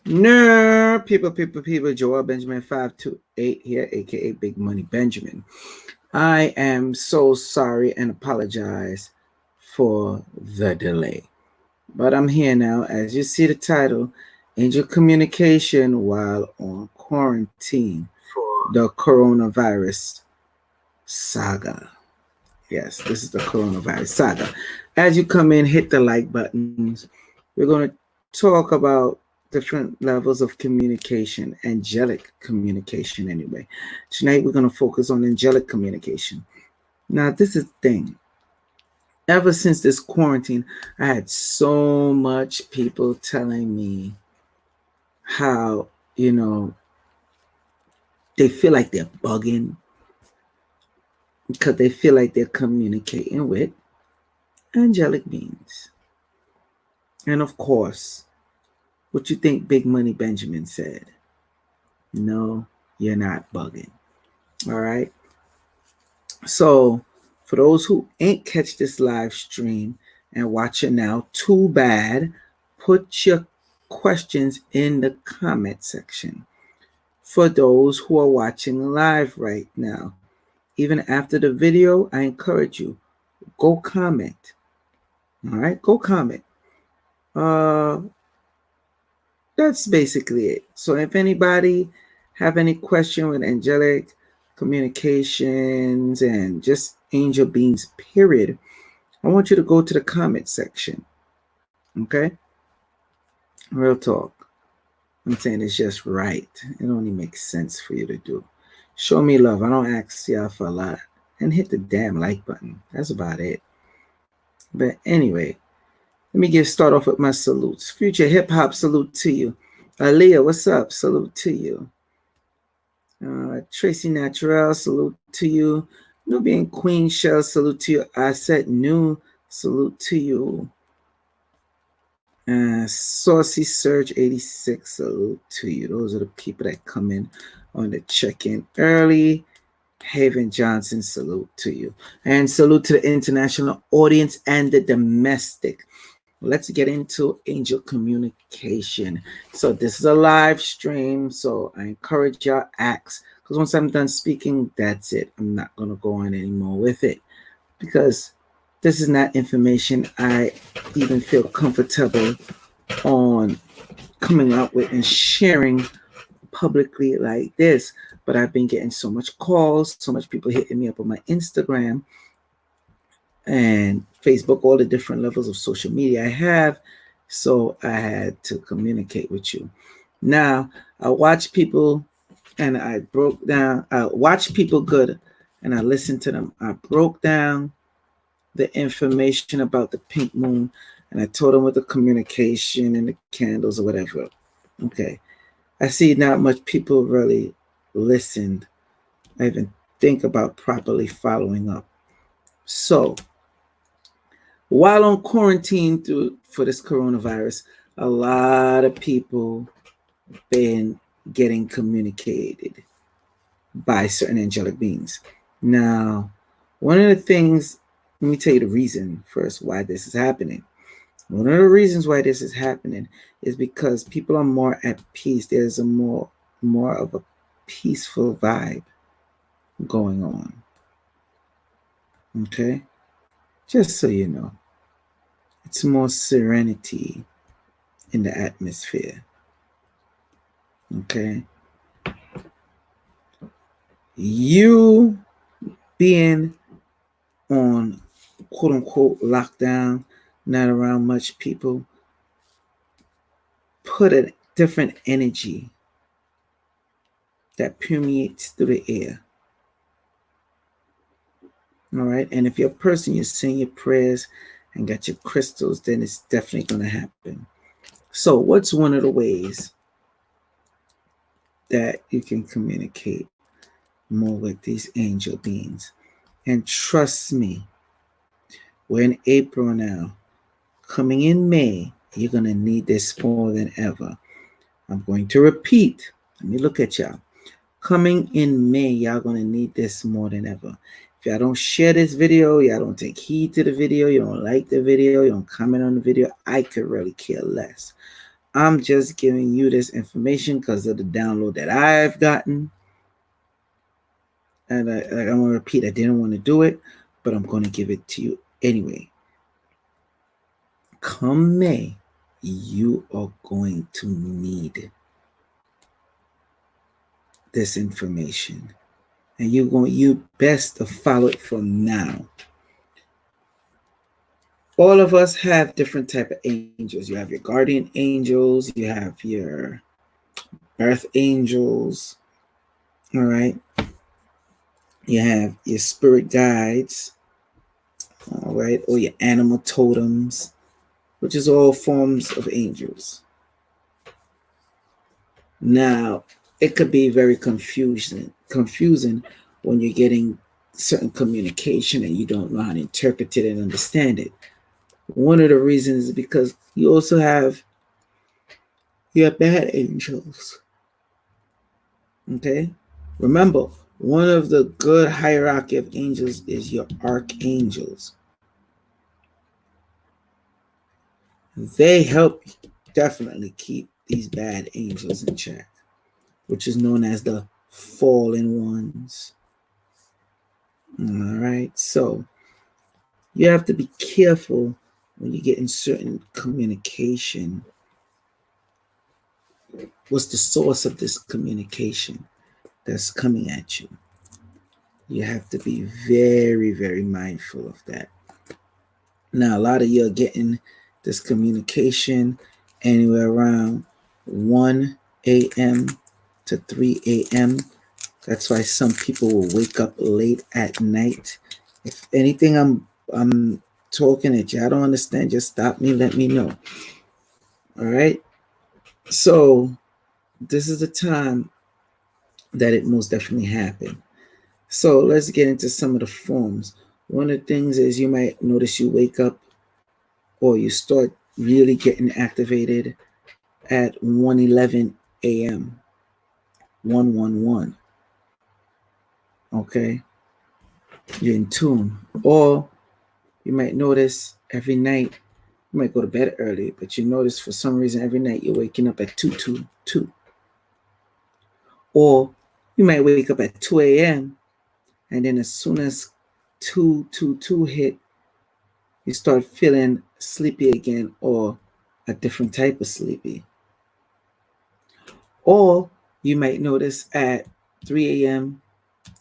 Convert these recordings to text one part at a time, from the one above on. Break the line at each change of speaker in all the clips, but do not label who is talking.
No, people, Joel Benjamin 528 here, aka Big Money Benjamin. I am so sorry and apologize for the delay. But I'm here now. As you see the title, Angel Communication While on Quarantine, the Coronavirus Saga. Yes, this is the Coronavirus Saga. As you come in, hit the like buttons. We're going to talk about different levels of communication, angelic communication anyway. Tonight we're going to focus on angelic communication. Now, this is the thing. Ever since this quarantine, I had so much people telling me how, they feel like they're bugging because they feel like they're communicating with angelic beings. And of course, what you think Big Money Benjamin said? No, you're not bugging. All right. So, for those who ain't catch this live stream and watching now, too bad. Put your questions in the comment section. For those who are watching live right now, even after the video, I encourage you, go comment. All right, go comment. That's basically it. So if anybody have any question with angelic communications and just angel beings, period, I want you to go to the comment section. Okay? Real talk. I'm saying it's just right. It only makes sense for you to do. Show me love. I don't ask y'all for a lot. And hit the damn like button. That's about it. But anyway, let me start off with my salutes. Future hip hop, salute to you. Aaliyah, what's up? Salute to you. Tracy Naturel, salute to you. Nubian Queen Shell, salute to you. I said new, salute to you. Saucy Surge 86, salute to you. Those are the people that come in on the check-in early. Haven Johnson, salute to you. And salute to the international audience and the domestic. Let's get into angel communication. So this is a live stream, so I encourage y'all ask, because once I'm done speaking, that's it. I'm not going to go on anymore with it, because this is not information I even feel comfortable on coming up with and sharing publicly like this. But I've been getting so much calls, so much people hitting me up on my Instagram and Facebook, all the different levels of social media I have. So I had to communicate with you. Now, I watch people and I broke down. I watch people good and I listened to them. I broke down the information about the pink moon and I told them with the communication and the candles or whatever. Okay. I see not much people really listened. I even think about properly following up. So, while on quarantine for this coronavirus, a lot of people been getting communicated by certain angelic beings. Now, one of the things, let me tell you the reason first why this is happening. One of the reasons why this is happening is because people are more at peace. There's a more of a peaceful vibe going on. Okay? Just so you know. It's more serenity in the atmosphere. Okay? You being on quote unquote lockdown, not around much people, put a different energy that permeates through the air. All right? And if you're a person, you're saying your prayers and got your crystals, then it's definitely going to happen. So what's one of the ways that you can communicate more with these angel beings? And trust me, we're in April now. Coming in May, you're going to need this more than ever. I'm going to repeat. Let me look at y'all. Coming in May, y'all going to need this more than ever. If y'all don't share this video, y'all don't take heed to the video, you don't like the video, you don't comment on the video, I could really care less. I'm just giving you this information because of the download that I've gotten. And I'm going to repeat, I didn't want to do it, but I'm going to give it to you anyway. Come May, you are going to need this information. And you best to follow it from now. All of us have different type of angels. You have your guardian angels, you have your earth angels, all right? You have your spirit guides, all right, or your animal totems, which is all forms of angels. Now, it could be very confusing when you're getting certain communication and you don't know how to interpret it and understand it. One of the reasons is because you also have your bad angels. Okay? Remember, one of the good hierarchy of angels is your archangels. They help definitely keep these bad angels in check, which is known as the fallen ones. All right, so you have to be careful when you get in certain communication. What's the source of this communication that's coming at you? You have to be very, very mindful of that. Now, a lot of you are getting this communication anywhere around 1 a.m. to 3 a.m. That's why some people will wake up late at night. If anything I'm talking at you, I don't understand, just stop me, let me know. All right? So this is the time that it most definitely happened. So let's get into some of the forms. One of the things is you might notice you wake up or you start really getting activated at 1:11 a.m. 111. Okay? You're in tune. Or you might notice every night, you might go to bed early, but you notice for some reason every night you're waking up at 222. Or you might wake up at 2 a.m. and then as soon as 222 hit, you start feeling sleepy again or a different type of sleepy. Or you might notice at 3 a.m.,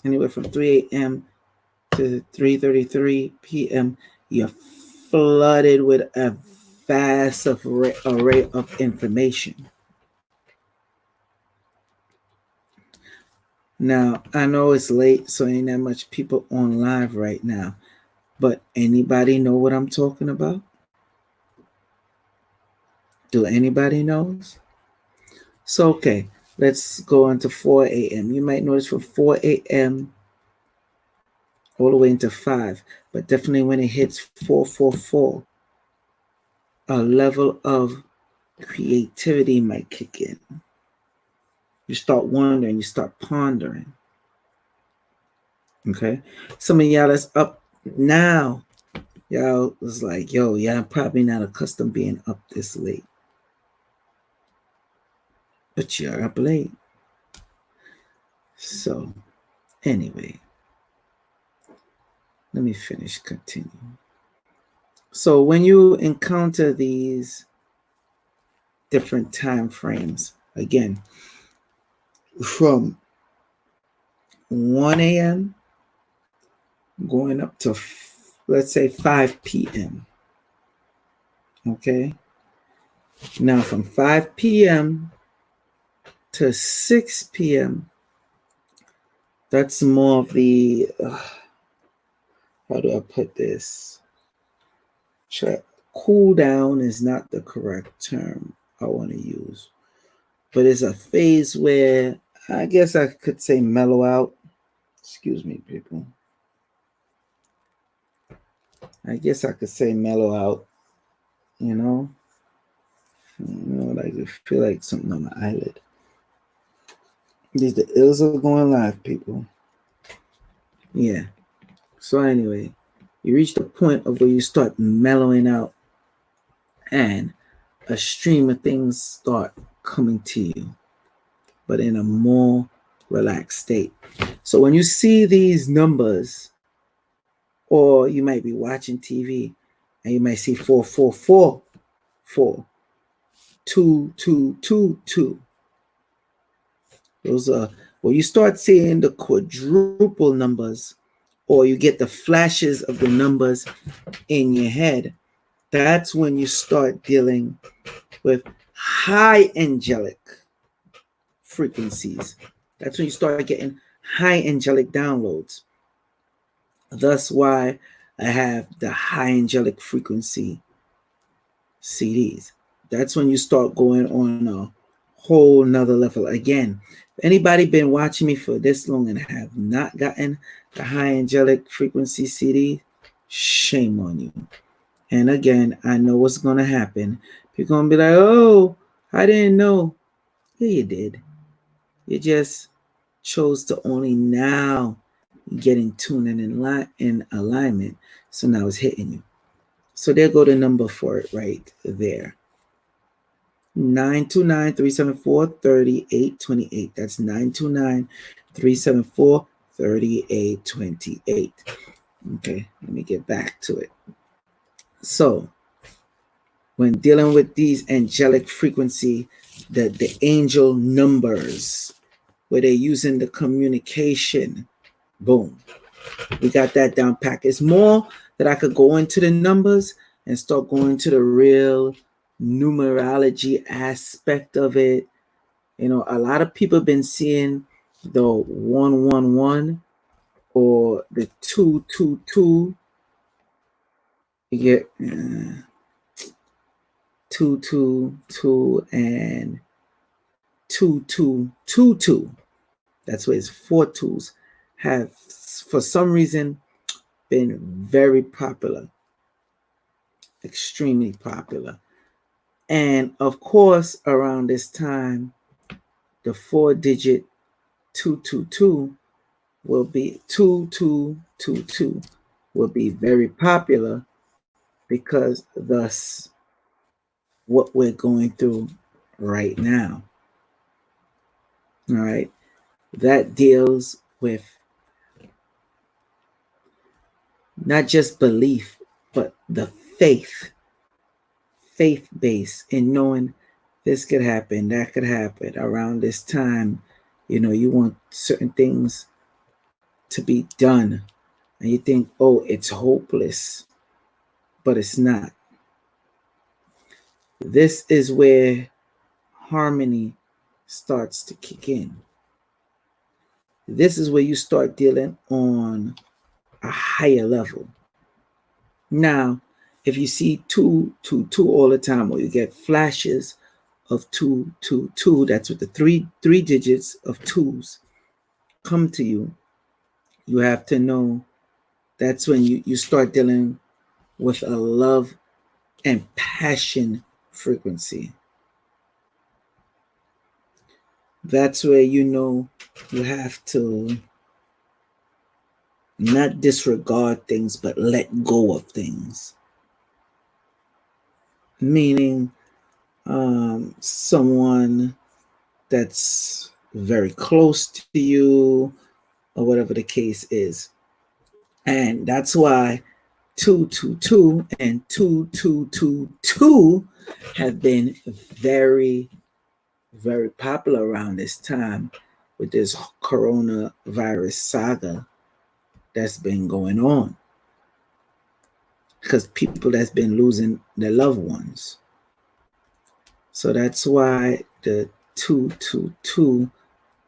anywhere from 3 a.m. to 3:33 p.m., you're flooded with a vast array of information. Now, I know it's late, so ain't that much people on live right now, but anybody know what I'm talking about? Do anybody knows? So, okay, let's go on to 4 a.m. You might notice from 4 a.m. all the way into 5, but definitely when it hits 444, a level of creativity might kick in. You start wondering, you start pondering. Okay? Some of y'all that's up now, y'all was like, yo, yeah, I'm probably not accustomed being up this late. But you're up late. So, anyway, let me continue. So, when you encounter these different time frames, again, from 1 a.m. going up to, let's say, 5 p.m. Okay? Now, from 5 p.m. to 6 p.m., that's more of the, how do I put this? Cool down is not the correct term I want to use, but it's a phase where I guess I could say mellow out. Excuse me, people. I guess I could say mellow out, you know? Like I feel like something on my eyelid. The ills are going live, people. Yeah. So anyway, you reach the point of where you start mellowing out, and a stream of things start coming to you, but in a more relaxed state. So when you see these numbers, or you might be watching TV and you might see 4444, 2222. Those are when you start seeing the quadruple numbers, or you get the flashes of the numbers in your head. That's when you start dealing with high angelic frequencies. That's when you start getting high angelic downloads. Thus why I have the high angelic frequency CDs. That's when you start going on a whole nother level. Again, if anybody been watching me for this long and have not gotten the high angelic frequency CD, shame on you. And again, I know what's going to happen. You're going to be like, oh, I didn't know. Yeah, you did. You just chose to only now get in tune and in alignment. So now it's hitting you. So there go the number for it right there. 929-374-3828. That's 929-374-3828. Okay, let me get back to it. So when dealing with these angelic frequency, the angel numbers, where they're using the communication, boom, we got that down pack. It's more that I could go into the numbers and start going to the real numerology aspect of it. You know, a lot of people have been seeing the 111 or the 222. You get 222 and 2222. That's where it's 4 2s have, for some reason, been very popular, extremely popular. And of course, around this time, the 4-digit 222 will be 2222 will be very popular, because thus what we're going through right now. All right, that deals with not just belief, but the faith base in knowing this could happen, that could happen around this time. You know, you want certain things to be done, and you think, oh, it's hopeless, but it's not. This is where harmony starts to kick in. This is where you start dealing on a higher level. Now, if you see 222 all the time, or you get flashes of 222, that's with the three digits of twos come to you, you have to know that's when you start dealing with a love and passion frequency. That's where you know you have to not disregard things, but let go of things. Meaning, someone that's very close to you, or whatever the case is. And that's why 222 and 2222 have been very, very popular around this time, with this coronavirus saga that's been going on, because people that's been losing their loved ones. So that's why the 222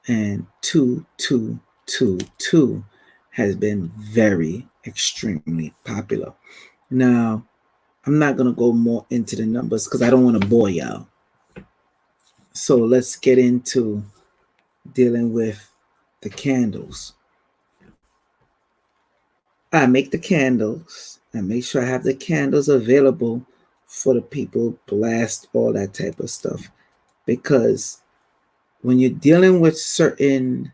and 2222 has been very extremely popular. Now, I'm not going to go more into the numbers because I don't want to bore y'all. So let's get into dealing with the candles. I make the candles. I make sure I have the candles available for the people, blast, all that type of stuff. Because when you're dealing with certain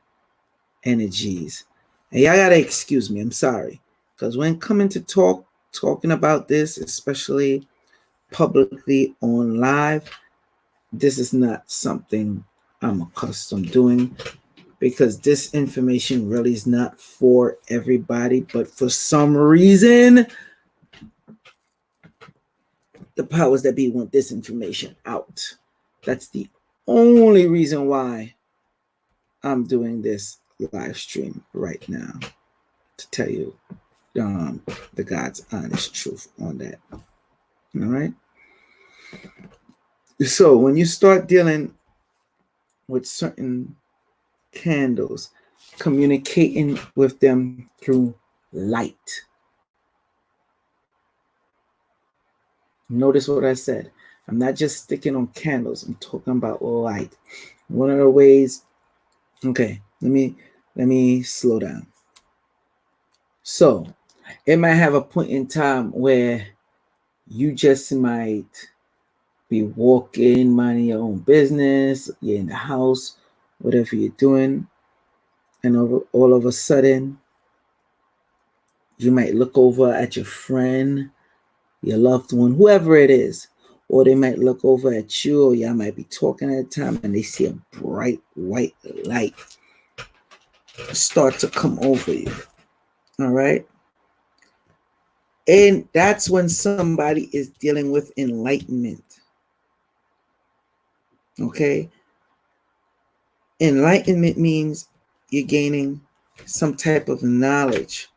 energies, and y'all gotta excuse me, I'm sorry. Because when coming to talking about this, especially publicly on live, this is not something I'm accustomed doing, because this information really is not for everybody. But for some reason, the powers that be want this information out. That's the only reason why I'm doing this live stream right now, to tell you the God's honest truth on that. All right. So when you start dealing with certain candles, communicating with them through light. Notice what I said. I'm not just sticking on candles. I'm talking about light. One of the ways. Okay, let me slow down. So it might have a point in time where you just might be walking, minding your own business, you're in the house, whatever you're doing, and all of a sudden, you might look over at your friend, your loved one, whoever it is, or they might look over at you, or y'all might be talking at a time, and they see a bright white light start to come over you. All right? And that's when somebody is dealing with enlightenment. Okay? Enlightenment means you're gaining some type of knowledge.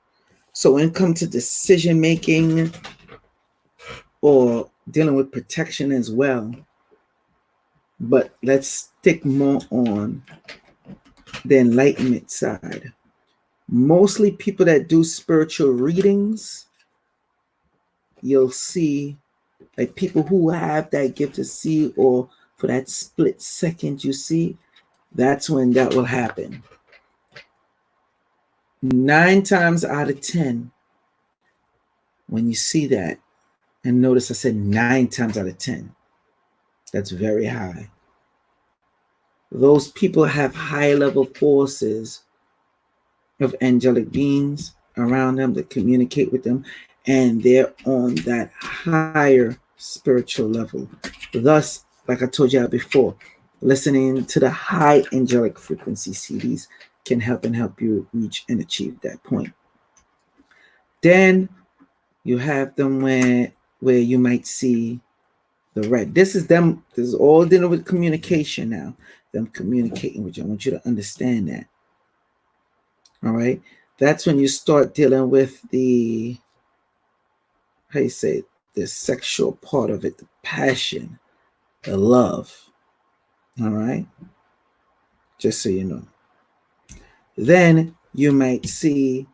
So when it comes to decision making or dealing with protection as well, but let's stick more on the enlightenment side. Mostly people that do spiritual readings, you'll see like people who have that gift to see, or for that split second you see, that's when that will happen. 9 times out of 10, when you see that, and notice I said 9 times out of 10, that's very high. Those people have high level forces of angelic beings around them that communicate with them, and they're on that higher spiritual level. Thus, like I told you before, listening to the high angelic frequency CDs can help you reach and achieve that point. Then you have them where you might see the red. This is them. This is all dealing with communication now. Them communicating with you. I want you to understand that. All right. That's when you start dealing with the, how you say, the sexual part of it, the passion, the love. All right. Just so you know. Then you might see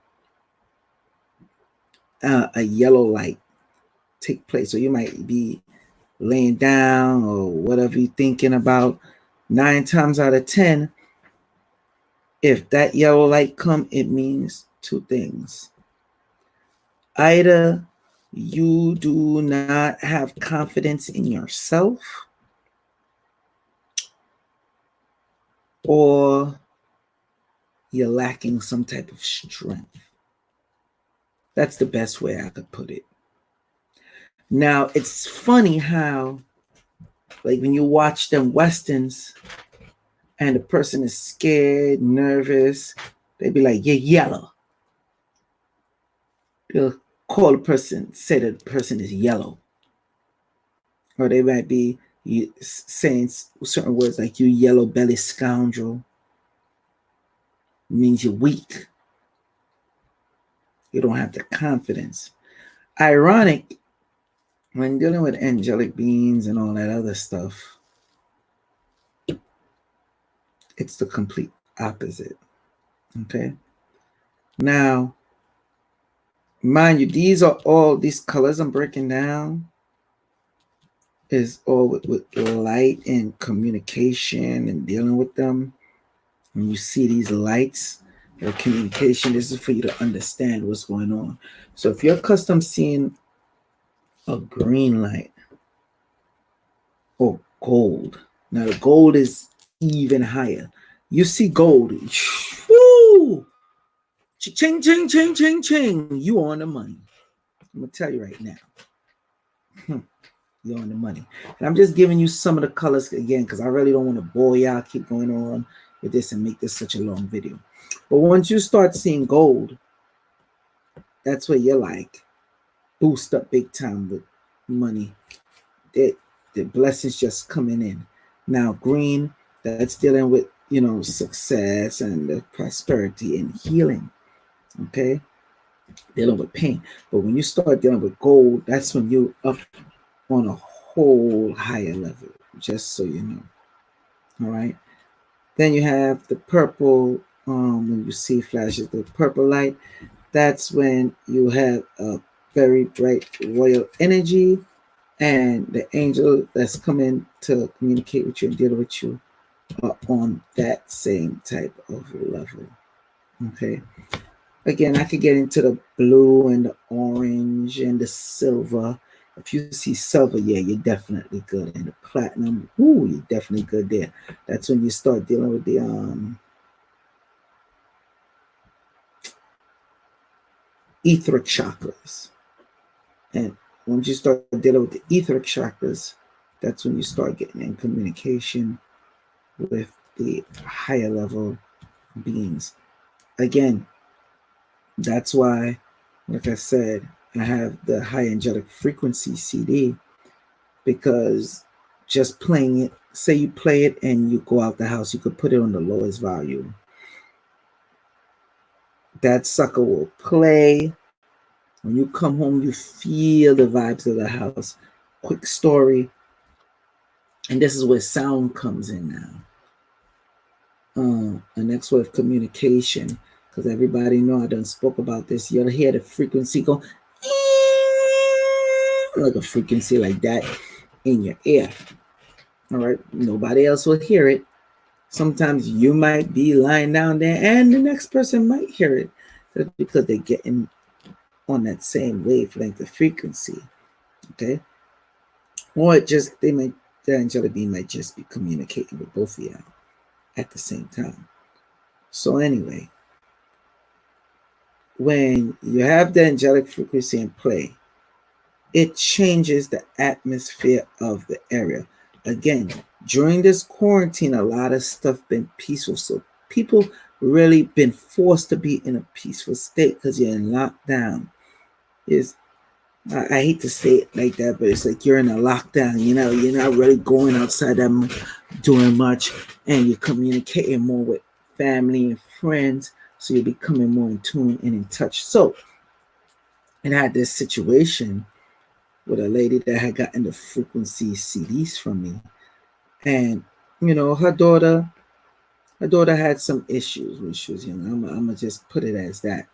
a yellow light take place. So you might be laying down or whatever you're thinking about. 9 times out of 10, if that yellow light come, it means 2 things. Either you do not have confidence in yourself, or you're lacking some type of strength. That's the best way I could put it. Now, it's funny how, like when you watch them Westerns and the person is scared, nervous, they be like, you're yellow. They'll call the person, say that the person is yellow. Or they might be saying certain words like, you yellow belly scoundrel. It means you're weak. You don't have the confidence. Ironic, when dealing with angelic beings and all that other stuff, it's the complete opposite. Okay? Now, mind you, these colors I'm breaking down is all with light and communication and dealing with them. When you see these lights or communication, this is for you to understand what's going on. So if you're accustomed seeing a green light or gold, now the gold is even higher. You see gold, woo, ching, ching, ching, ching, ching, you on the money. I'm gonna tell you right now. you're on the money. And I'm just giving you some of the colors again because I really don't want to bore y'all, keep going on with this and make this such a long video. But once you start seeing gold, that's where you're like boost up big time with money. The blessings just coming in. Now green, that's dealing with, you know, success and the prosperity and healing. Okay, dealing with pain. But when you start dealing with gold, that's when you up on a whole higher level, just so you know. All right. Then you have the purple. When you see flashes, the purple light, that's when you have a very bright royal energy, and the angel that's coming to communicate with you and deal with you are on that same type of level. Okay. Again, I could get into the blue and the orange and the silver. If you see silver, yeah, you're definitely good. And the platinum, ooh, you're definitely good there. That's when you start dealing with the etheric chakras. And once you start dealing with the etheric chakras, that's when you start getting in communication with the higher level beings. Again, that's why, like I said, I have the high angelic frequency CD, because just playing it, say you play it and you go out the house, you could put it on the lowest volume. That sucker will play. When you come home, you feel the vibes of the house. Quick story, and this is where sound comes in now. The next way of communication, because everybody know I done spoke about this. You'll hear the frequency go like a frequency like that in your ear. All right, nobody else will hear it. Sometimes you might be lying down there and the next person might hear it, just because they're getting on that same wavelength of frequency. Okay, or it just the angelic being might just be communicating with both of you at the same time. So anyway, when you have the angelic frequency in play, it changes the atmosphere of the area. Again, during this quarantine, a lot of stuff been peaceful. So people really been forced to be in a peaceful state because you're in lockdown. I hate to say it like that, but it's like you're in a lockdown. You know, you're not really going outside doing much, and you're communicating more with family and friends. So you're becoming more in tune and in touch. So, and I had this situation with a lady that had gotten the frequency CDs from me, and you know, her daughter had some issues when she was young. I'm gonna just put it as that.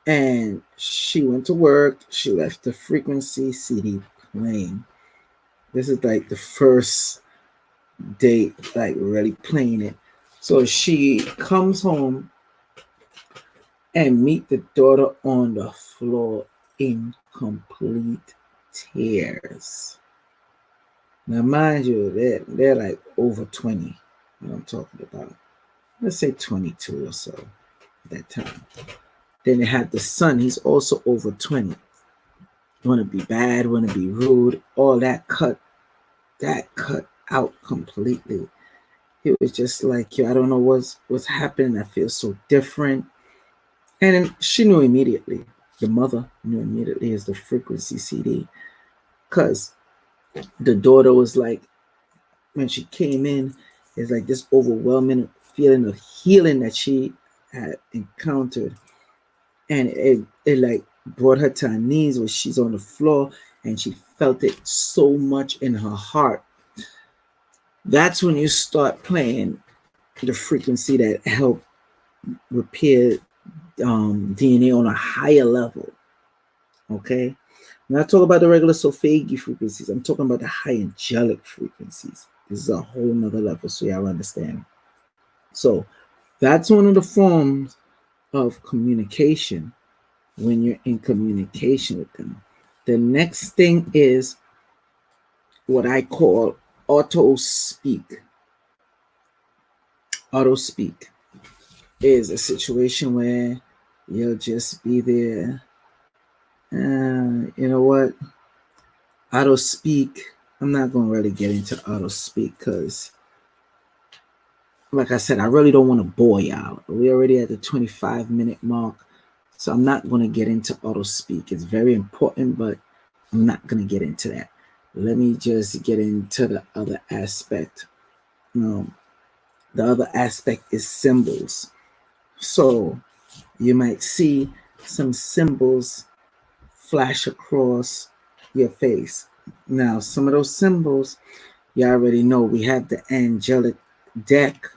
And she went to work. She left the frequency CD playing. This is like the first date, like really playing it. So she comes home and meet the daughter on the floor in complete tears. Now, mind you, they're like over 20. What I'm talking about. Let's say 22 or so at that time. Then they had the son. He's also over 20. Want to be bad, want to be rude, all that cut out completely. It was just like, yo, I don't know what's happening. I feel so different. And then she knew immediately. The mother knew immediately as the frequency CD. Because the daughter was like, when she came in, it's like this overwhelming feeling of healing that she had encountered. And it like brought her to her knees where she's on the floor, and she felt it so much in her heart. That's when you start playing the frequency that help repair DNA on a higher level. Okay, I'm not talking about the regular Sophagi frequencies. I'm talking about the high angelic frequencies. This is a whole nother level, so y'all understand. So that's one of the forms of communication when you're in communication with them. The next thing is what I call auto speak. Auto speak is a situation where you'll just be there. You know what? Auto speak. I'm not going to really get into auto speak because, like I said, I really don't want to bore y'all. We're already at the 25-minute mark, so I'm not going to get into auto speak. It's very important, but I'm not going to get into that. Let me just get into the other aspect. The other aspect is symbols. So you might see some symbols flash across your face. Now, some of those symbols, you already know we have the angelic deck.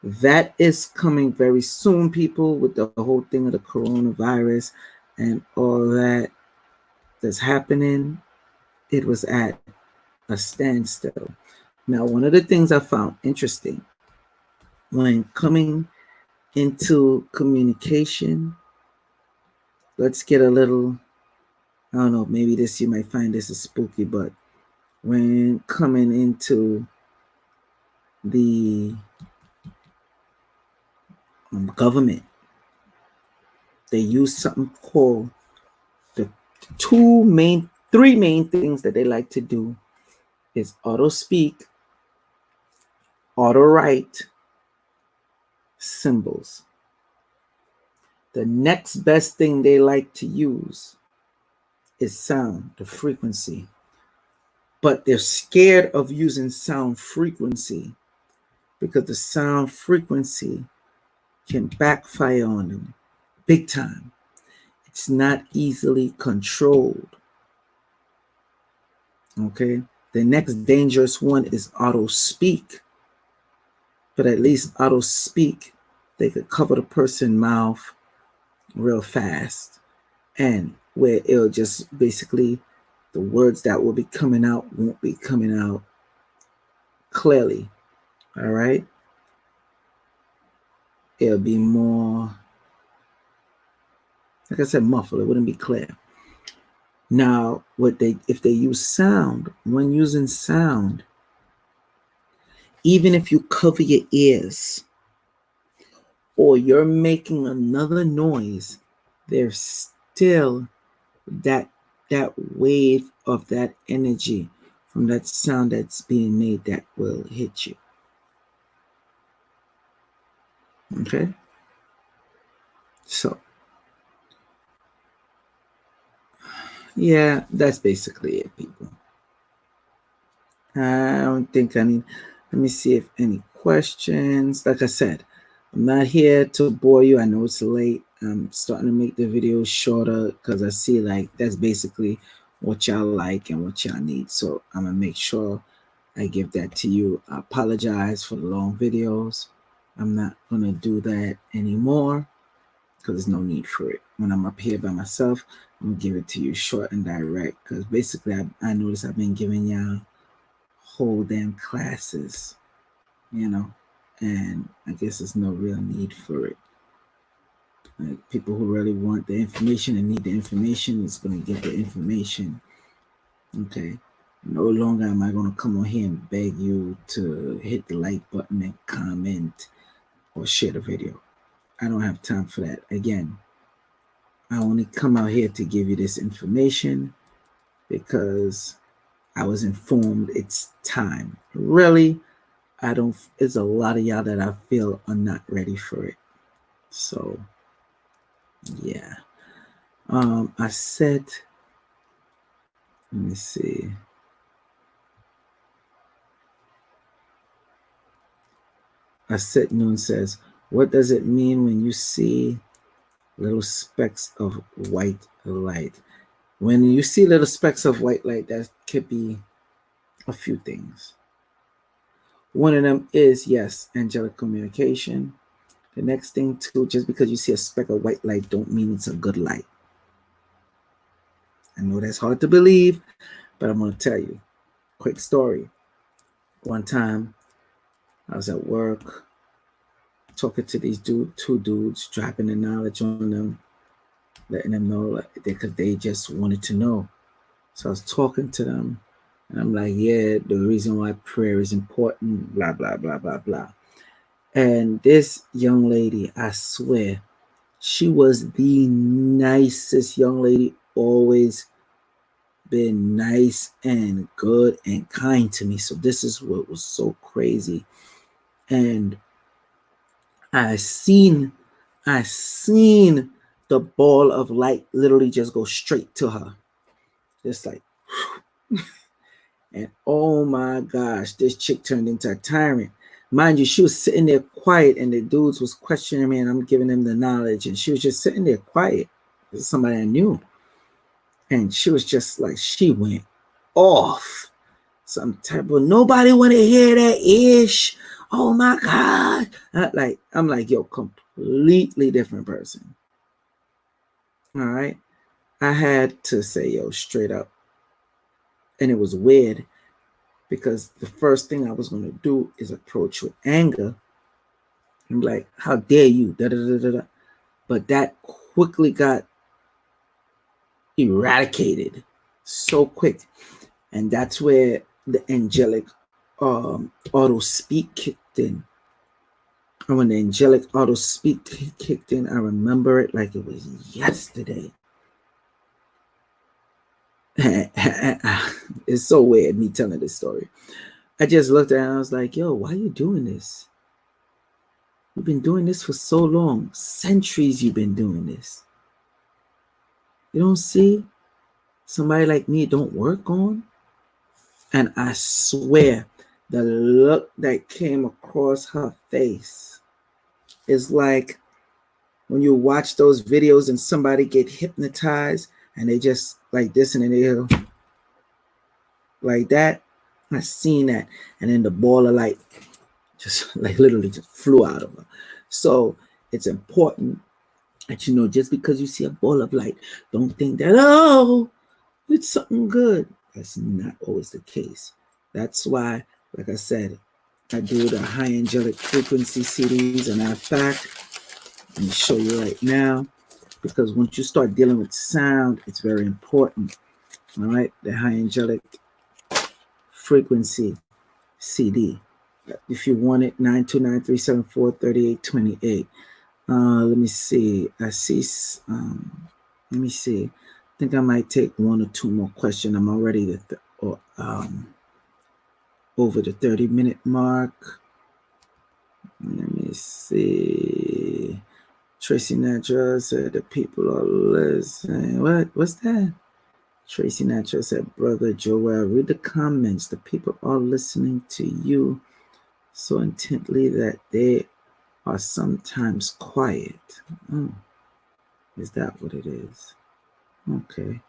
That is coming very soon, people, with the whole thing of the coronavirus and all that that's happening. It was at a standstill. Now, one of the things I found interesting when coming into communication, let's get a little, I don't know, maybe this you might find this is spooky, but when coming into the government, they use something called the three main things that they like to do is auto speak, auto write, symbols. The next best thing they like to use is sound, the frequency. But they're scared of using sound frequency because the sound frequency can backfire on them big time. It's not easily controlled. Okay. The next dangerous one is auto speak. But at least auto speak, they could cover the person's mouth real fast. And where it'll just basically, the words that will be coming out won't be coming out clearly. All right. It'll be more, like I said, muffled. It wouldn't be clear. Now, if they use sound, when using sound, even if you cover your ears or you're making another noise, there's still that wave of that energy from that sound that's being made that will hit you. Okay? So, yeah, that's basically it, people. I don't think let me see if any questions. Like I said, I'm not here to bore you. I know it's late. I'm starting to make the videos shorter because I see like that's basically what y'all like and what y'all need. So I'm gonna make sure I give that to you. I apologize for the long videos. I'm not gonna do that anymore because there's no need for it. When I'm up here by myself, I'm gonna give it to you short and direct because basically I noticed I've been giving y'all whole damn classes, and I guess there's no real need for it. Like, people who really want the information and need the information is going to get the information. Okay. No longer am I going to come on here and beg you to hit the like button and comment or share the video. I don't have time for that. Again, I only come out here to give you this information because I was informed it's time. Really, there's a lot of y'all that I feel are not ready for it. So, yeah. I said, let me see. I said Noon says, what does it mean when you see little specks of white light? When you see little specks of white light, that could be a few things. One of them is, yes, angelic communication. The next thing too, just because you see a speck of white light don't mean it's a good light. I know that's hard to believe, but I'm going to tell you. Quick story. One time, I was at work talking to these two dudes, dropping the knowledge on them, letting them know because they just wanted to know. So I was talking to them, and I'm like, yeah, the reason why prayer is important, blah, blah, blah, blah, blah. And this young lady, I swear, she was the nicest young lady, always been nice and good and kind to me. So this is what was so crazy. And I seen the ball of light literally just go straight to her. Just like, and oh my gosh, this chick turned into a tyrant. Mind you, she was sitting there quiet, and the dudes was questioning me, and I'm giving them the knowledge, and she was just sitting there quiet. This is somebody I knew. And she was just like, she went off. Some type of, nobody want to hear that ish. Oh my God. I'm like, yo, completely different person. All right. I had to say, yo, straight up. And it was weird because the first thing I was going to do is approach with anger. I'm like, how dare you? Da, da, da, da, da. But that quickly got eradicated so quick. And that's where the angelic auto speak kicked in. And when the angelic auto speak kicked in, I remember it like it was yesterday. It's so weird me telling this story. I just looked at her and I was like, yo, why are you doing this? You've been doing this for so long. Centuries you've been doing this. You don't see somebody like me don't work on? And I swear, the look that came across her face is like when you watch those videos and somebody get hypnotized and they just like this and then they go like that. I seen that. And then the ball of light just like literally just flew out of her. So it's important that you know, just because you see a ball of light, don't think that, oh, it's something good. That's not always the case. That's why, like I said, I do the high angelic frequency CDs. And in fact, let me show you right now, because once you start dealing with sound, it's very important. All right, the high angelic frequency CD. If you want it, 929-374-3828. Let me see. I see. Let me see. I think I might take one or two more questions. I'm already over the 30-minute mark. Let me see. Tracy Natural said the people are listening. What's that? Tracy Natural said, Brother Joel, read the comments. The people are listening to you so intently that they are sometimes quiet. Oh, is that what it is? Okay.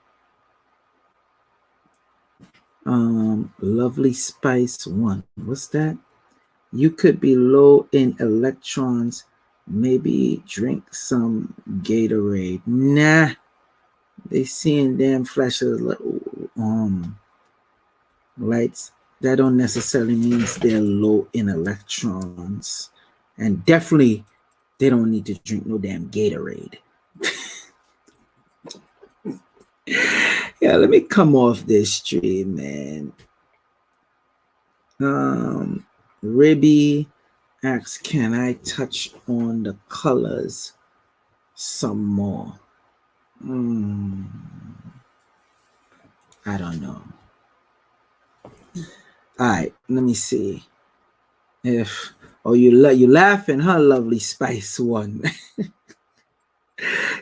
Lovely Spice 1. What's that? You could be low in electrons. Maybe drink some Gatorade. Nah. They seeing damn flashes lights. That don't necessarily mean they're low in electrons. And definitely they don't need to drink no damn Gatorade. Yeah, let me come off this stream, man. Ribby asks, can I touch on the colors some more? I don't know. All right, let me see. You laughing, huh, Lovely Spice 1?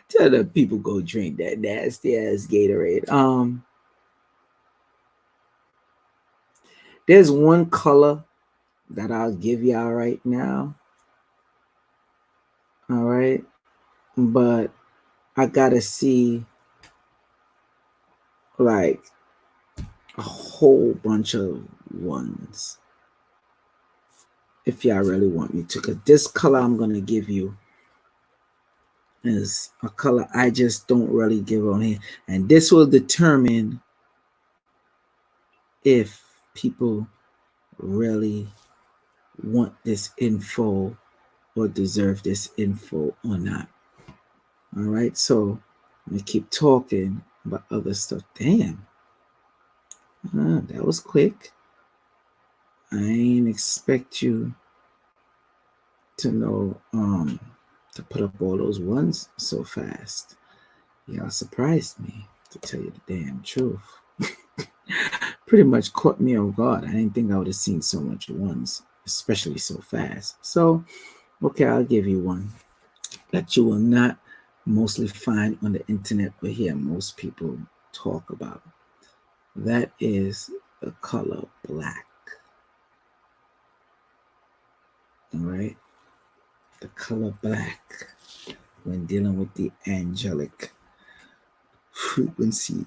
Tell the people go drink that nasty ass Gatorade. There's one color that I'll give y'all right now. All right, but I gotta see like a whole bunch of ones if y'all really want me to, because this color I'm gonna give you is a color I just don't really give on here, and this will determine if people really want this info or deserve this info or not. All right, so I'm gonna keep talking about other stuff. Damn, that was quick. I ain't expect you to know to put up all those ones so fast. Y'all surprised me, to tell you the damn truth. pretty much caught me off guard. I didn't think I would have seen so much at once, especially so fast. So, okay, I'll give you one that you will not mostly find on the internet but hear most people talk about. That is the color black. All right, the color black when dealing with the angelic frequency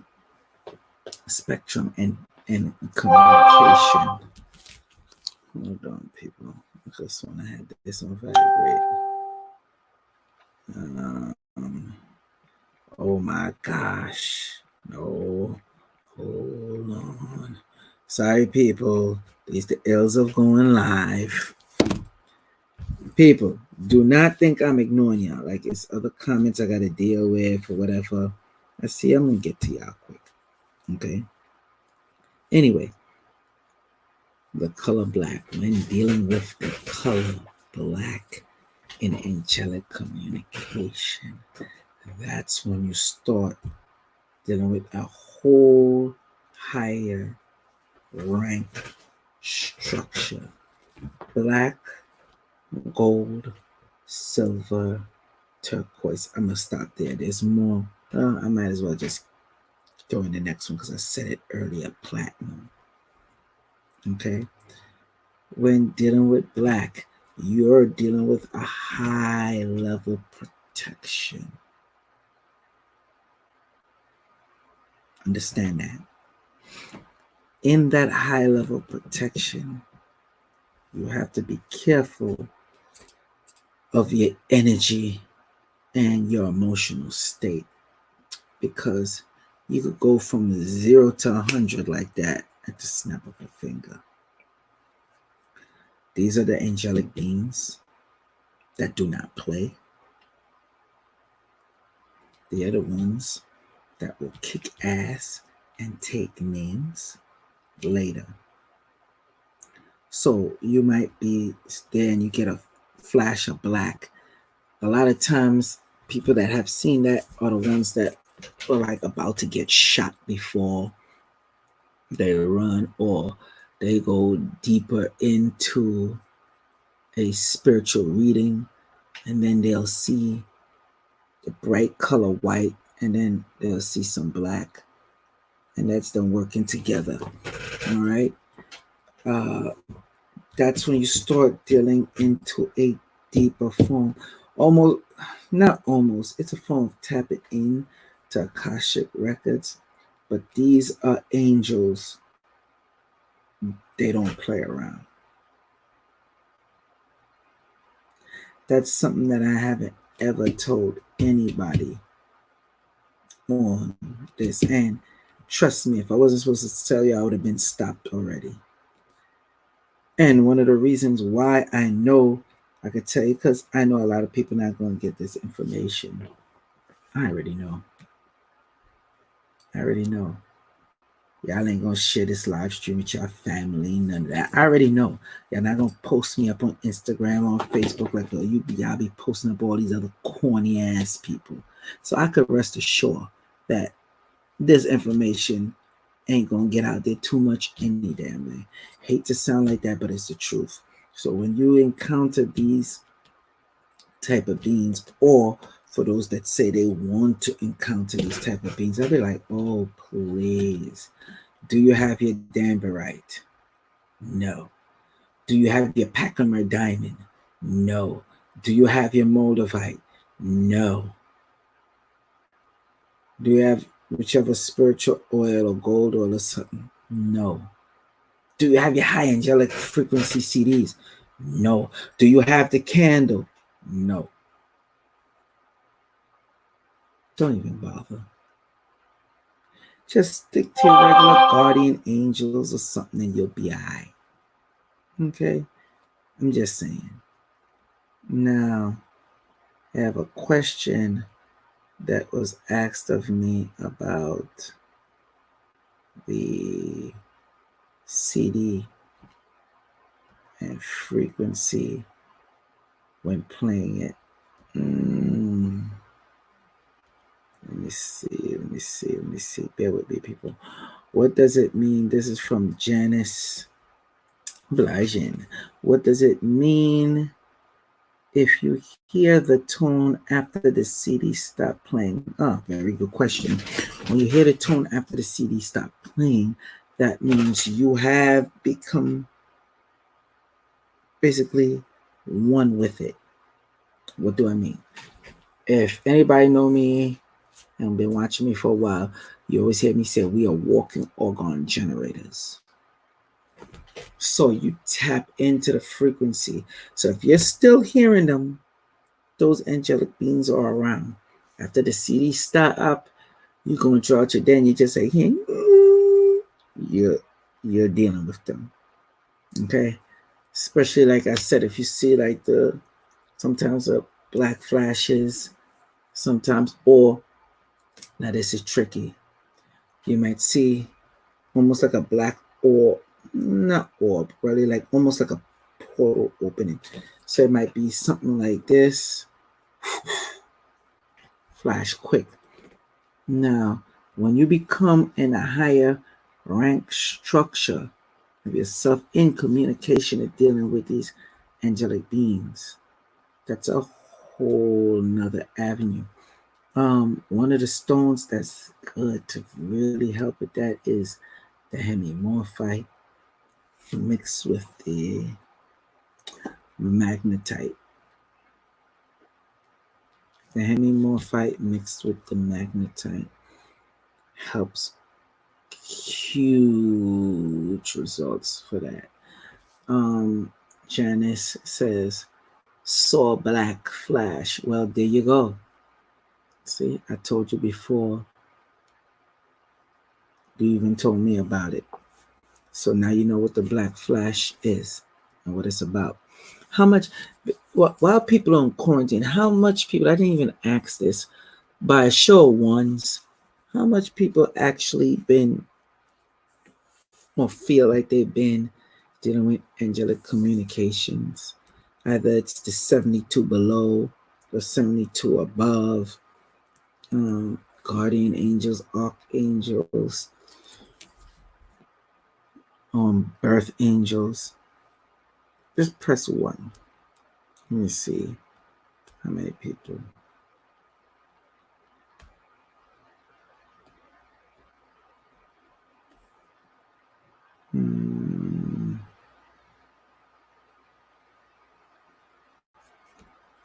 spectrum and communication. Hold on, people. I just want to have this on vibrate. Um, oh my gosh. No. Hold on. Sorry, people. These the ills of going live. People, do not think I'm ignoring y'all. Like it's other comments I gotta deal with or whatever. I see. I'm gonna get to y'all quick. Okay. Anyway, the color black. When dealing with the color black in angelic communication, that's when you start dealing with a whole higher rank structure. Black, gold, silver, turquoise. I'm gonna stop there. There's more. I might as well just throw in the next one because I said it earlier. Platinum. Okay. When dealing with black, you're dealing with a high level protection. Understand that. In that high level protection, you have to be careful of your energy and your emotional state because you could go from 0 to 100 like that at the snap of a finger. These are the angelic beings that do not play. They are the ones that will kick ass and take names later. So you might be there and you get a flash of black. A lot of times, people that have seen that are the ones that are like about to get shot before they run or they go deeper into a spiritual reading, and then they'll see the bright color white, and then they'll see some black, and that's them working together. All right. Uh, that's when you start dealing into a deeper form. Almost, not almost, it's a form of tapping in to Akashic records, but these are angels. They don't play around. That's something that I haven't ever told anybody on this. And trust me, if I wasn't supposed to tell you, I would have been stopped already. And one of the reasons why I know I could tell you, because I know a lot of people not going to get this information. I already know. I already know. Y'all ain't gonna share this live stream with your family, none of that. I already know. Y'all not gonna post me up on Instagram, on Facebook, like y'all be posting up all these other corny ass people. So I could rest assured that this information ain't gonna get out there too much any damn way. Hate to sound like that, but it's the truth. So when you encounter these type of beings, or for those that say they want to encounter these type of beings, I'll be like, oh please. Do you have your Danberite? No. Do you have your Pachymer diamond? No. Do you have your Moldavite? No. Do you have whichever spiritual oil or gold oil or something? No. Do you have your high angelic frequency CDs? No. Do you have the candle? No. Don't even bother. Just stick to your regular guardian angels or something and you'll be all right. Okay? I'm just saying. Now, I have a question that was asked of me about the CD and frequency when playing it. Let me see. Bear with me, people. What does it mean? This is from Janice Blajan. What does it mean if you hear the tone after the CD stop playing? Oh, very good question. When you hear the tone after the CD stop playing, that means you have become basically one with it. What do I mean? If anybody know me and been watching me for a while, you always hear me say we are walking organ generators. So you tap into the frequency. So if you're still hearing them, those angelic beings are around. After the CD start up, you're going to draw to then you just say, hey, you're dealing with them. Okay? Especially like I said, if you see like the sometimes the black flashes, sometimes, or now this is tricky. You might see almost like a black orb, not orb, really like almost like a portal opening. So it might be something like this, flash quick. Now, when you become in a higher rank structure of yourself in communication and dealing with these angelic beings, that's a whole nother avenue. One of the stones that's good to really help with that is the hemimorphite mixed with the magnetite. The hemimorphite mixed with the magnetite helps huge results for that. Janice says, saw black flash. Well, there you go. See, I told you before. You even told me about it. So now you know what the black flash is and what it's about. How much, while people are in quarantine, how much people, I didn't even ask this, by a show of ones, how much people actually been or feel like they've been dealing with angelic communications? Either it's the 72 below or 72 above, guardian angels, archangels, birth angels. Just press 1. Let me see how many people.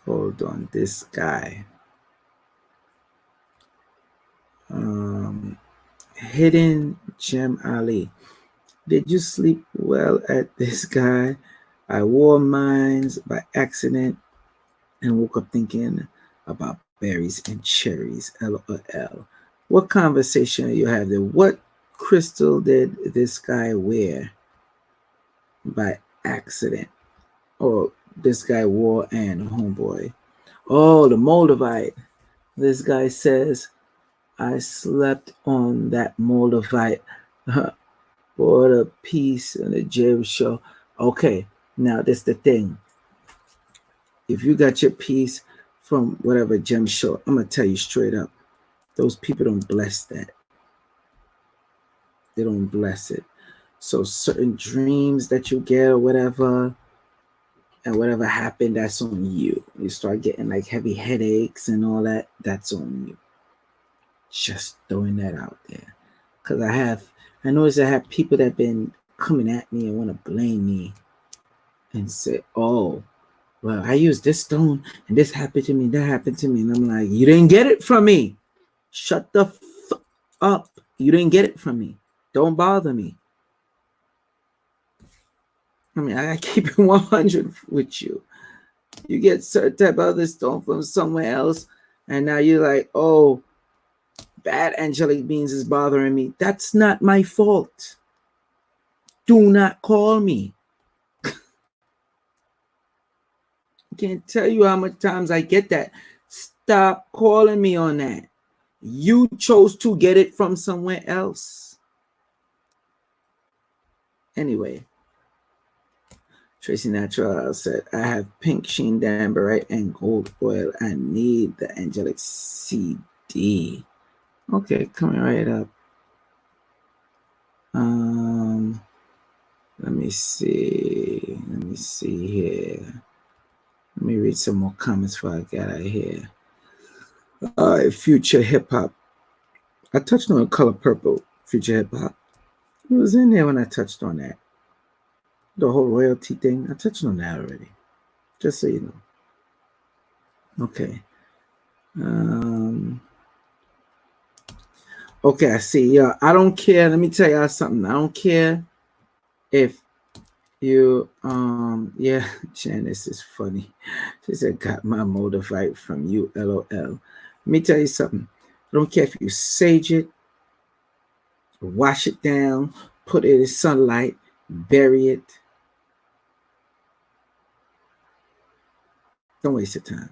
Hold on, this guy. Hidden Gem Ali. Did you sleep well at this guy? I wore mines by accident and woke up thinking about berries and cherries. LOL. What conversation are you having? What crystal did this guy wear by accident? Or this guy wore and homeboy. Oh, the Moldavite. This guy says, I slept on that Moldavite. What a piece in the gym show. Okay, now that's the thing. If you got your piece from whatever gem show, I'm gonna tell you straight up, those people don't bless that. They don't bless it. So certain dreams that you get or whatever, and whatever happened, that's on you. You start getting like heavy headaches and all that, that's on you. Just throwing that out there. Because I noticed I have people that been coming at me and want to blame me and say, oh, well, I used this stone and this happened to me, that happened to me. And I'm like, you didn't get it from me. Shut the fuck up. You didn't get it from me. Don't bother me. I mean, I keep it 100 with you. You get certain type of other stone from somewhere else, and now you're like, oh, bad angelic beings is bothering me. That's not my fault. Do not call me. I can't tell you how much times I get that. Stop calling me on that. You chose to get it from somewhere else. Anyway, Tracy Natural said, I have pink sheen damberite and gold oil. I need the angelic CD. Okay, coming right up. Let me see. Let me see here. Let me read some more comments before I get out of here. Future hip hop. I touched on Color Purple, Future hip hop. It was in there when I touched on that. The whole royalty thing. I touched on that already. Just so you know. Okay. Okay, I see. Yeah, I don't care. Let me tell y'all something. I don't care if you yeah, Janice is funny. She said got my motivate from you, LOL. Let me tell you something. I don't care if you sage it, wash it down, put it in sunlight, bury it. Don't waste your time.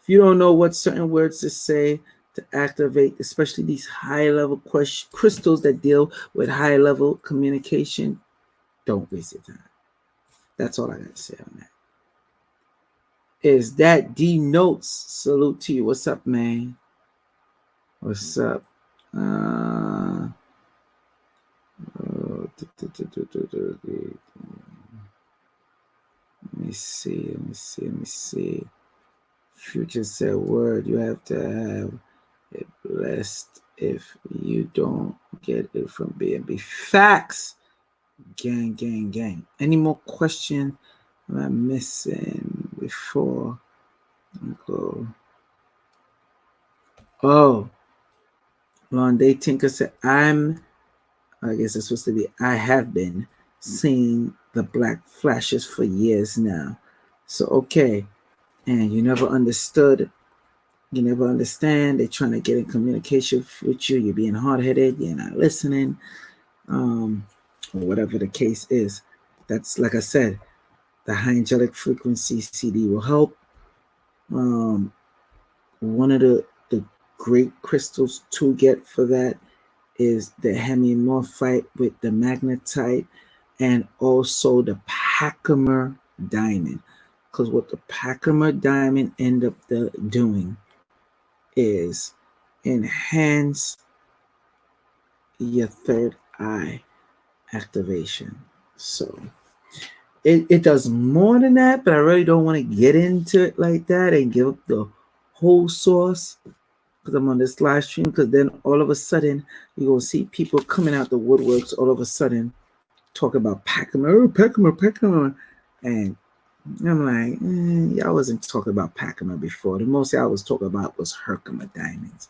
If you don't know what certain words to say to activate, especially these high level crystals that deal with high level communication, don't waste your time. That's all I got to say on that. Is that denotes salute to you. What's up, man? What's up? Let me see. Future said word. You have to have it blessed if you don't get it from BNB. Facts. Gang. Any more question am I missing before I go? Oh, Londe Tinker said, I guess it's supposed to be, I have been seeing the black flashes for years now. So, okay. And you never understood. You never understand. They're trying to get in communication with you. You're being hard-headed. You're not listening. Or whatever the case is. That's, like I said, the high angelic frequency CD will help. One of the great crystals to get for that is the hemimorphite with the magnetite and also the Pachymer diamond. Because what the Pachymer diamond end up doing is enhance your third eye activation. So it does more than that, but I really don't want to get into it like that and give up the whole source because I'm on this live stream, because then all of a sudden you're going to see people coming out the woodworks all of a sudden talk about Pachymer. And I'm like, y'all wasn't talking about Pachymer before. The most y'all was talking about was Herkimer diamonds.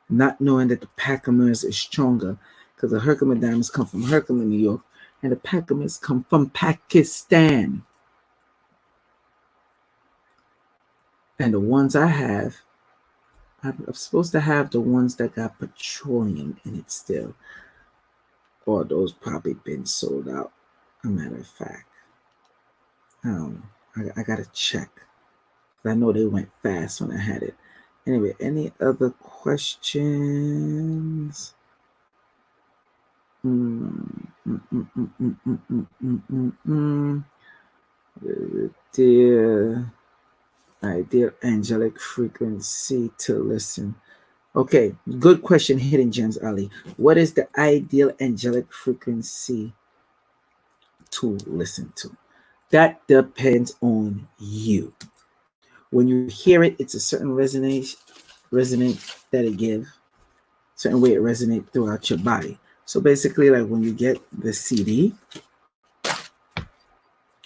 Not knowing that the Pachymers is stronger because the Herkimer diamonds come from Herkimer, New York, and the Pachymers come from Pakistan. And the ones I have, I'm supposed to have the ones that got petroleum in it still. Or those probably been sold out. A matter of fact. I gotta check. I know they went fast when I had it. Anyway, any other questions? Dear ideal angelic frequency to listen. Okay, good question, Hidden Gems Ali. What is the ideal angelic frequency to listen to? That depends on you. When you hear it, it's a certain resonance that it gives, certain way it resonates throughout your body. So basically, like when you get the CD,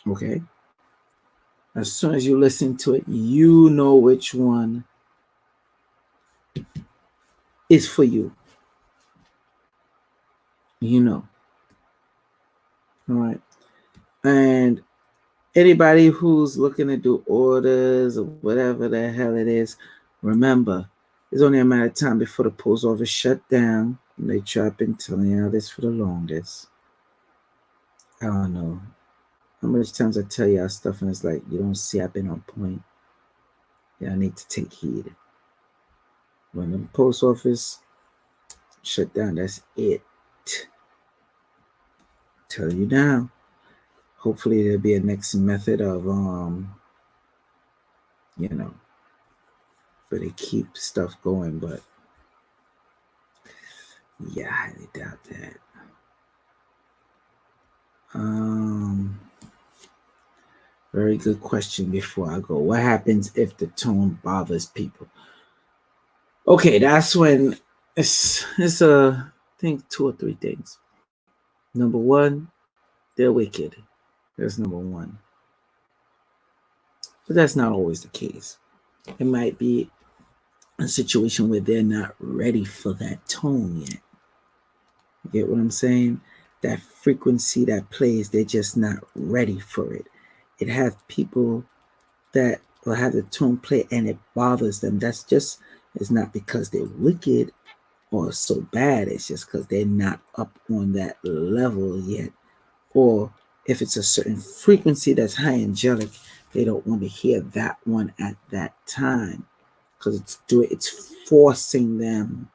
okay, as soon as you listen to it, you know which one is for you. You know. All right. And anybody who's looking to do orders or whatever the hell it is, remember, it's only a matter of time before the post office shut down. And they try been telling you this for the longest. I don't know how much times I tell y'all stuff and it's like, you don't see I've been on point. Y'all need to take heed. When the post office shut down, that's it. Tell you now. Hopefully there'll be a next method of where they keep stuff going, but yeah, I highly doubt that. Very good question before I go. What happens if the tone bothers people? Okay, that's when it's I think 2 or 3 things. Number one, they're wicked. That's number one. But that's not always the case. It might be a situation where they're not ready for that tone yet. You get what I'm saying? That frequency that plays, they're just not ready for it. It has people that will have the tone play and it bothers them. It's not because they're wicked or so bad. It's just because they're not up on that level yet. Or if it's a certain frequency that's high angelic, they don't want to hear that one at that time because it's forcing them.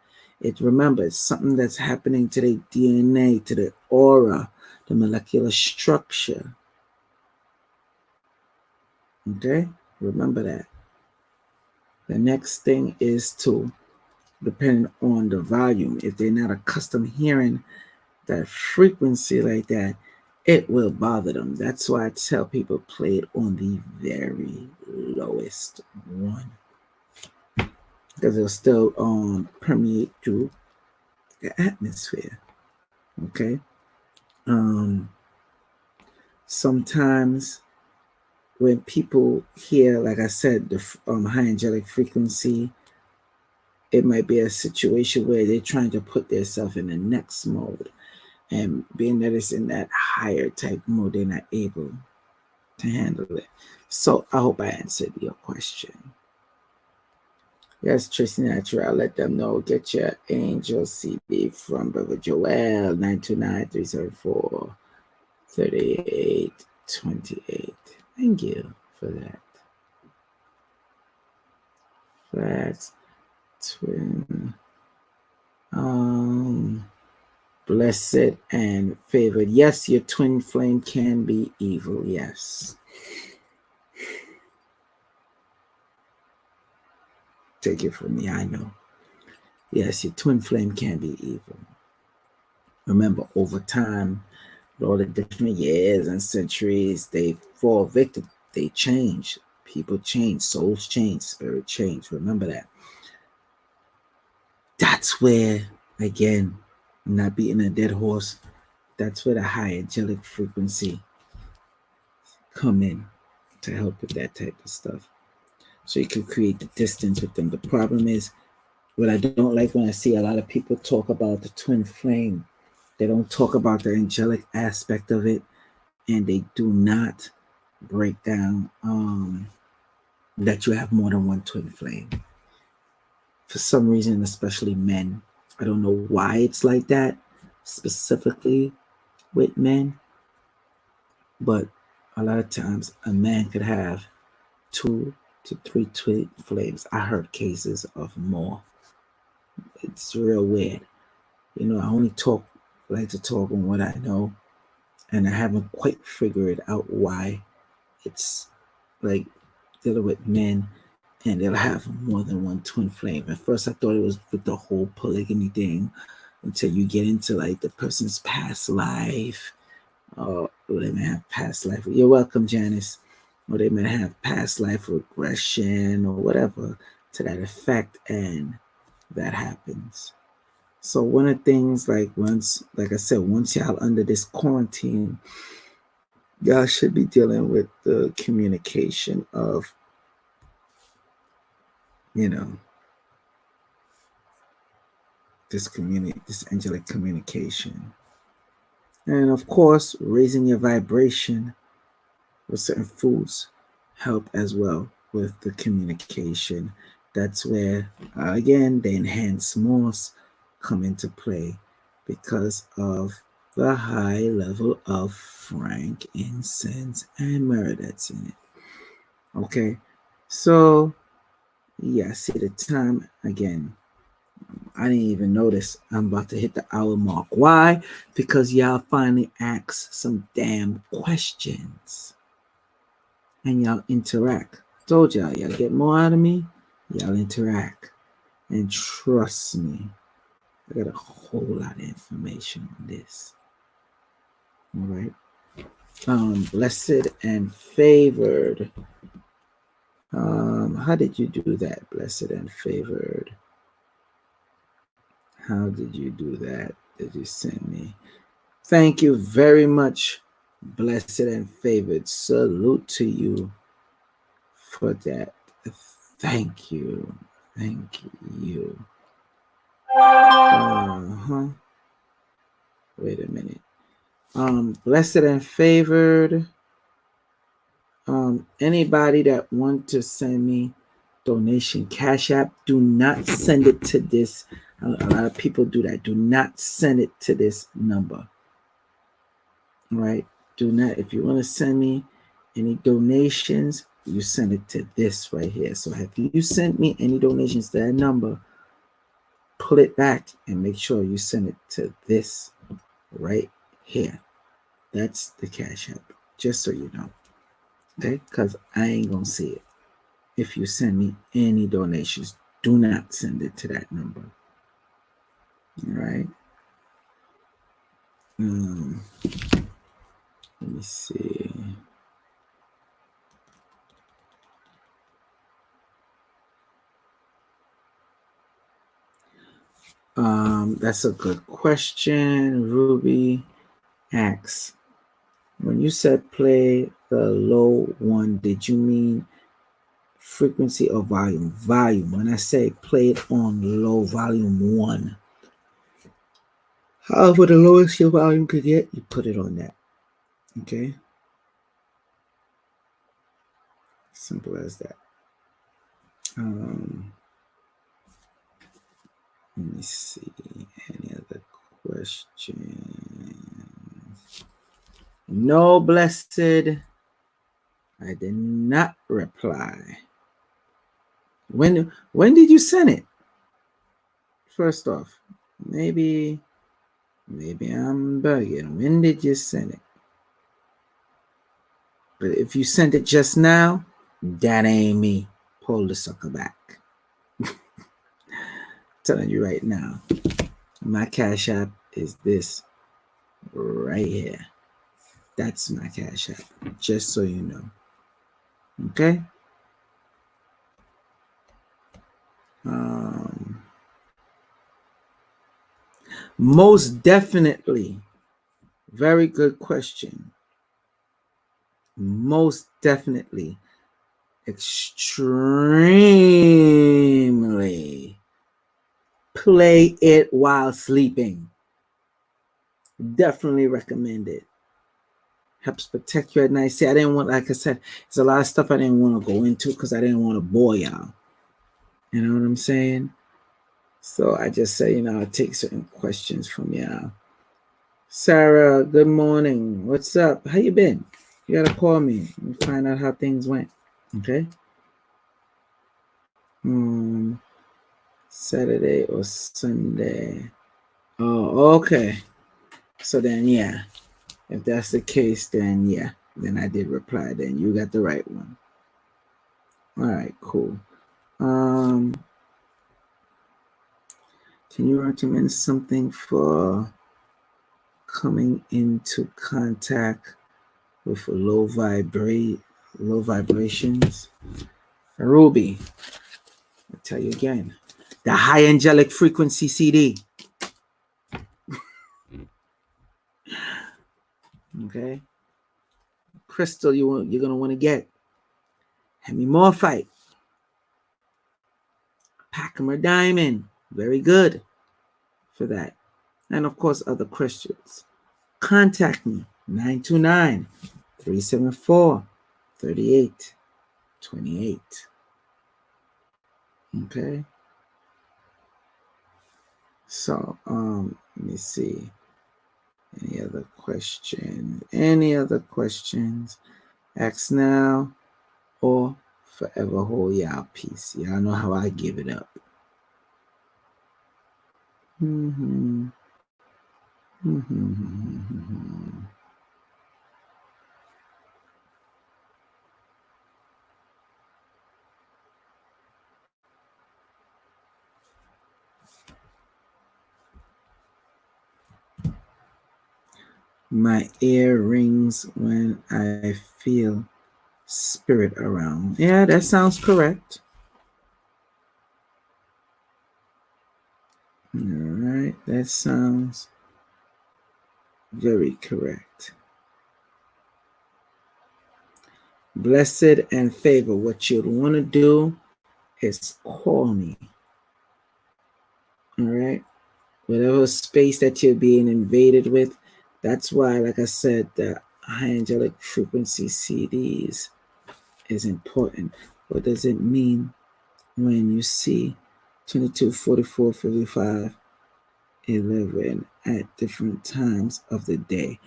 Remember, it's something that's happening to the DNA, to the aura, the molecular structure. Okay, remember that. The next thing is to, depending on the volume, if they're not accustomed hearing that frequency like that, it will bother them. That's why I tell people play it on the very lowest one, because it'll still permeate through the atmosphere. Okay. Sometimes when people hear, like I said, the high angelic frequency, it might be a situation where they're trying to put themselves in the next mode. And being that it's in that higher type mode, they're not able to handle it. So I hope I answered your question. Yes, Tracy Natural, let them know. Get your angel CD from Brother Joel, 929-374-3828. Thank you for that. That's twin. Blessed and favored. Yes, your twin flame can be evil. Yes. Take it from me, I know. Yes, your twin flame can be evil. Remember, over time, all the different years and centuries, they fall victim. They change. People change. Souls change. Spirit change. Remember that. That's where, again, not beating a dead horse, that's where the high angelic frequency come in to help with that type of stuff. So you can create the distance with them. The problem is, what I don't like when I see a lot of people talk about the twin flame, they don't talk about the angelic aspect of it, and they do not break down that you have more than one twin flame. For some reason, especially men, I don't know why it's like that, specifically with men, but a lot of times a man could have 2 to 3 twin flames. I heard cases of more. It's real weird. I only like to talk on what I know, and I haven't quite figured out why it's like dealing with men and they'll have more than one twin flame. At first, I thought it was with the whole polygamy thing until you get into like the person's past life. Or they may have past life. You're welcome, Janice. Or they may have past life regression or whatever to that effect, and that happens. So one of the things, like I said, once y'all under this quarantine, y'all should be dealing with the communication of, this angelic communication. And of course, raising your vibration with certain foods help as well with the communication. That's where, again, the enhanced Morse come into play because of the high level of frankincense and myrrh that's in it. Okay, so yeah, see the time again. I didn't even notice I'm about to hit the hour mark. Why? Because y'all finally asked some damn questions and y'all interact. Told y'all get more out of me. Y'all interact. And trust me, I got a whole lot of information on this. All right. Blessed and favored. How did you do that? Blessed and favored. How did you do that? Did you send me? Thank you very much, blessed and favored. Salute to you for that. Thank you. Thank you. Wait a minute. Blessed and favored. Anybody that want to send me donation Cash App, do not send it to this. A lot of people do that. Do not send it to this number. Right? Do not. If you want to send me any donations, you send it to this right here. So if you send me any donations to that number, pull it back and make sure you send it to this right here. That's the Cash App. Just so you know. Okay? Because I ain't going to see it. If you send me any donations, do not send it to that number. All right. Let me see. That's a good question. Ruby asks, when you said play the low one, did you mean frequency or volume? Volume. When I say play it on low volume 1, however the lowest your volume could get, you put it on that. Okay? Simple as that. Let me see. Any other questions? No, blessed. I did not reply. When did you send it? First off, maybe I'm bugging. When did you send it? But if you sent it just now, that ain't me. Pull the sucker back. Telling you right now, my Cash App is this right here. That's my Cash App, just so you know. Okay? Most definitely. Very good question. Most definitely. Extremely. Play it while sleeping. Definitely recommend it. Helps protect you at night. See, I didn't want, like I said, there's a lot of stuff I didn't want to go into because I didn't want to bore y'all. You know what I'm saying? So I just say, I'll take certain questions from y'all. Sarah, good morning. What's up? How you been? You gotta call me and find out how things went. Okay? Saturday or Sunday. Oh, okay. So then, yeah. If that's the case, then yeah. Then I did reply. Then you got the right one. All right, cool. Can you recommend something for coming into contact with low vibrations? Ruby, I'll tell you again. The high angelic frequency CD. Okay. Crystal, you're gonna want to get. Hemimorphite. Pachymer diamond. Very good for that. And of course, other crystals. Contact me. 929-374-3828. Okay. So, let me see. Any other questions? Ask now or forever hold y'all peace. Y'all know how I give it up. My ear rings when I feel spirit around. Yeah, that sounds correct. All right, that sounds very correct. Blessed and favor. What you'd want to do is call me. All right. Whatever space that you're being invaded with, that's why, like I said, the high angelic frequency CDs is important. What does it mean when you see 22, 44, 55, 11 at different times of the day?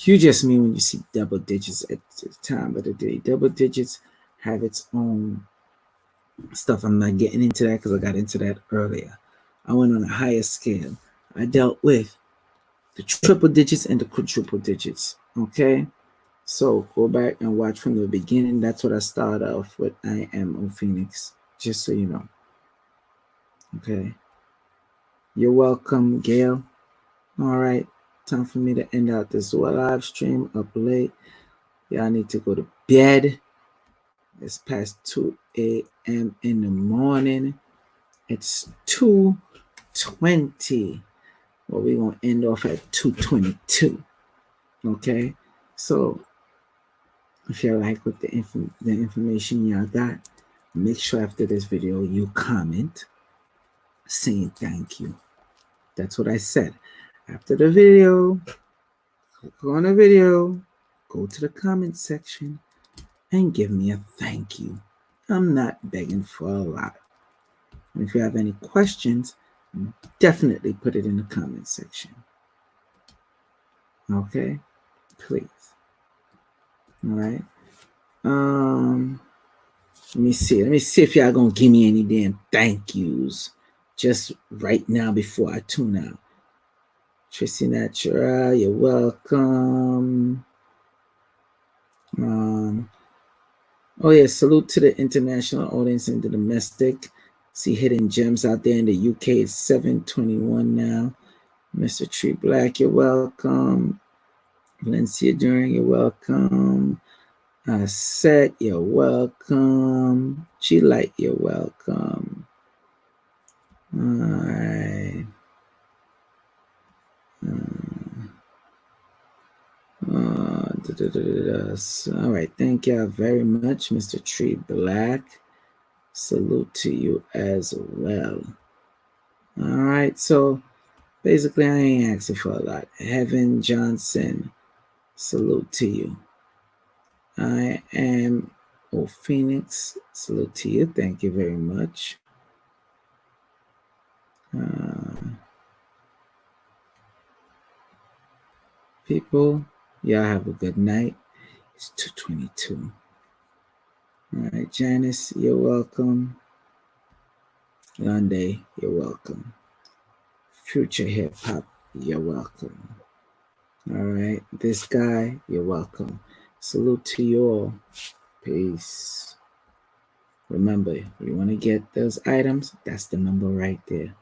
You just mean when you see double digits at the time of the day. Double digits have its own stuff. I'm not getting into that because I got into that earlier. I went on a higher scale. I dealt with the triple digits and the quadruple digits. Okay. So go back and watch from the beginning. That's what I started off with. I am on Phoenix, just so you know. Okay. You're welcome, Gail. All right. Time for me to end out this live stream up late. Y'all need to go to bed. It's past 2 a.m. in the morning. It's 2:20. Well, we're going to end off at 2:22. Okay. So if you like what the information y'all got, make sure after this video you comment saying thank you. That's what I said. After the video, click on the video, go to the comment section, and give me a thank you. I'm not begging for a lot. And if you have any questions, definitely put it in the comment section. Okay? Please. All right. Let me see. Let me see if y'all gonna give me any damn thank yous just right now before I tune out. Tracy Natural, you're welcome. Oh yeah, salute to the international audience and the domestic. See hidden gems out there in the UK. It's 7:21 now. Mr. Tree Black, you're welcome. Valencia During, you're welcome. Set, you're welcome. G-Light, you're welcome. All right. All right. Thank you very much, Mr. Tree Black. Salute to you as well. All right. So basically, I ain't asking for a lot. Heaven Johnson, salute to you. I am Phoenix. Salute to you. Thank you very much. People, y'all have a good night. It's 2:22. All right, Janice, you're welcome. Lunday, you're welcome. Future Hip Hop, you're welcome. All right, this guy, you're welcome. Salute to you all. Peace. Remember, you want to get those items, that's the number right there.